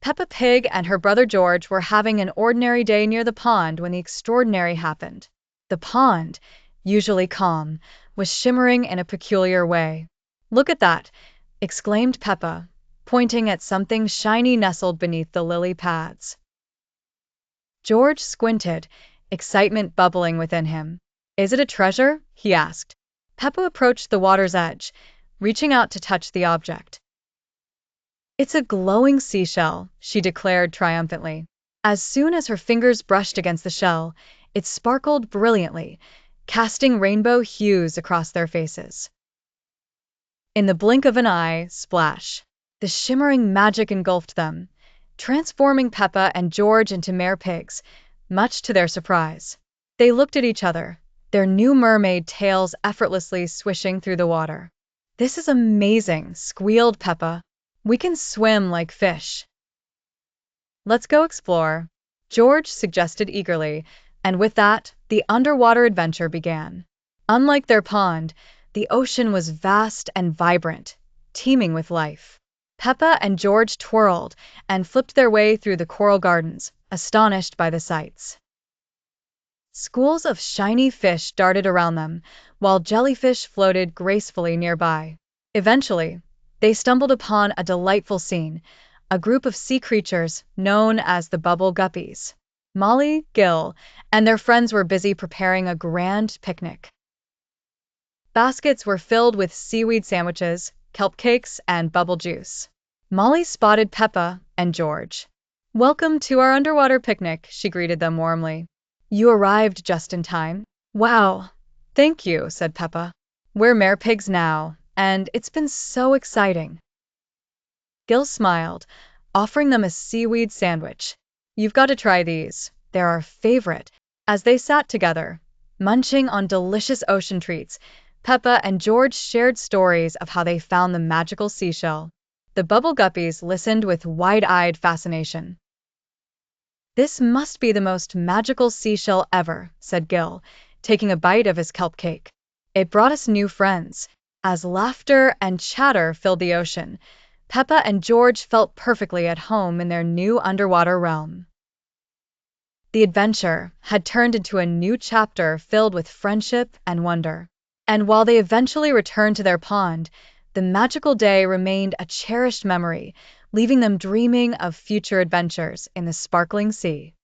Peppa Pig and her brother George were having an ordinary day near the pond when the extraordinary happened. The pond, usually calm, was shimmering in a peculiar way. "Look at that!" exclaimed Peppa, pointing at something shiny nestled beneath the lily pads. George squinted, excitement bubbling within him. "Is it a treasure?" he asked. Peppa approached the water's edge, reaching out to touch the object. "It's a glowing seashell," she declared triumphantly. As soon as her fingers brushed against the shell, it sparkled brilliantly, casting rainbow hues across their faces. In the blink of an eye, splash! The shimmering magic engulfed them, transforming Peppa and George into mere pigs, much to their surprise. They looked at each other, their new mermaid tails effortlessly swishing through the water. "This is amazing," squealed Peppa. "We can swim like fish." "Let's go explore," George suggested eagerly, and with that, the underwater adventure began. Unlike their pond, the ocean was vast and vibrant, teeming with life. Peppa and George twirled and flipped their way through the coral gardens, astonished by the sights. Schools of shiny fish darted around them, while jellyfish floated gracefully nearby. Eventually, they stumbled upon a delightful scene, a group of sea creatures known as the bubble guppies. Molly, Gil, and their friends were busy preparing a grand picnic. Baskets were filled with seaweed sandwiches, kelp cakes, and bubble juice. Molly spotted Peppa and George. "Welcome to our underwater picnic," she greeted them warmly. "You arrived just in time." "Wow, thank you," said Peppa. "We're mere pigs now, and it's been so exciting." Gil smiled, offering them a seaweed sandwich. "You've got to try these. They're our favorite." As they sat together, munching on delicious ocean treats, Peppa and George shared stories of how they found the magical seashell. The bubble guppies listened with wide-eyed fascination. "This must be the most magical seashell ever," said Gil, taking a bite of his kelp cake. "It brought us new friends." As laughter and chatter filled the ocean, Peppa and George felt perfectly at home in their new underwater realm. The adventure had turned into a new chapter filled with friendship and wonder. And while they eventually returned to their pond, the magical day remained a cherished memory, leaving them dreaming of future adventures in the sparkling sea.